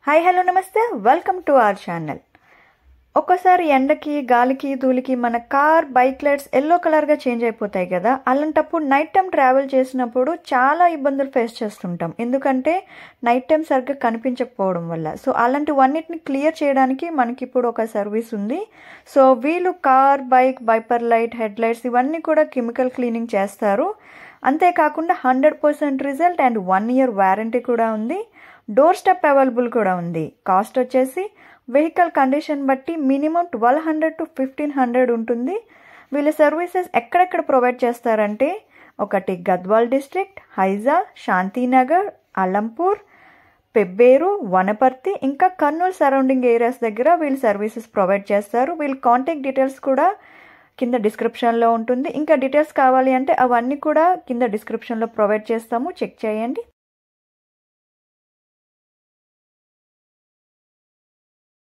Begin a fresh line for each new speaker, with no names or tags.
Hi hello నమస్తే welcome to our channel. ఒక్కసారి ఎండకి గాలికి ధూళికి మన కార్ బైక్ లైట్స్ ఎల్లో కలర్గా చేంజ్ అయిపోతాయి కదా. అలాంటప్పుడు నైట్ టైం ట్రావెల్ చేసినప్పుడు చాలా ఇబ్బందులు ఫేస్ చేస్తుంటాం, ఎందుకంటే నైట్ టైం సరిగ్గా కనిపించకపోవడం వల్ల. సో అలాంటివన్నిటిని క్లియర్ చేయడానికి మనకి ఇప్పుడు ఒక సర్వీస్ ఉంది. సో వీళ్ళు car bike wiper light headlights ఇవన్నీ కూడా కెమికల్ క్లీనింగ్ చేస్తారు. అంతేకాకుండా 100% రిజల్ట్ అండ్ 1 year వారంటీ కూడా ఉంది. డోర్ స్టెప్ అవైలబుల్ కూడా ఉంది. కాస్ట్ వచ్చేసి వెహికల్ కండిషన్ బట్టి మినిమం 1200 to 1500 ఉంటుంది. వీళ్ళ సర్వీసెస్ ఎక్కడెక్కడ ప్రొవైడ్ చేస్తారంటే ఒకటి గద్వాల్ డిస్ట్రిక్ట్, హైజా, శాంతినగర్, అలంపూర్, పెబ్బేరు, వనపర్తి, ఇంకా కర్నూలు సరౌండింగ్ ఏరియాస్ దగ్గర వీళ్ళు సర్వీసెస్ ప్రొవైడ్ చేస్తారు. వీళ్ళ కాంటాక్ట్ డీటెయిల్స్ కూడా కింద డిస్క్రిప్షన్లో ఉంటుంది. ఇంకా డీటెయిల్స్ కావాలి అంటే అవన్నీ కూడా కింద డిస్క్రిప్షన్లో ప్రొవైడ్ చేస్తాము, చెక్ చేయండి.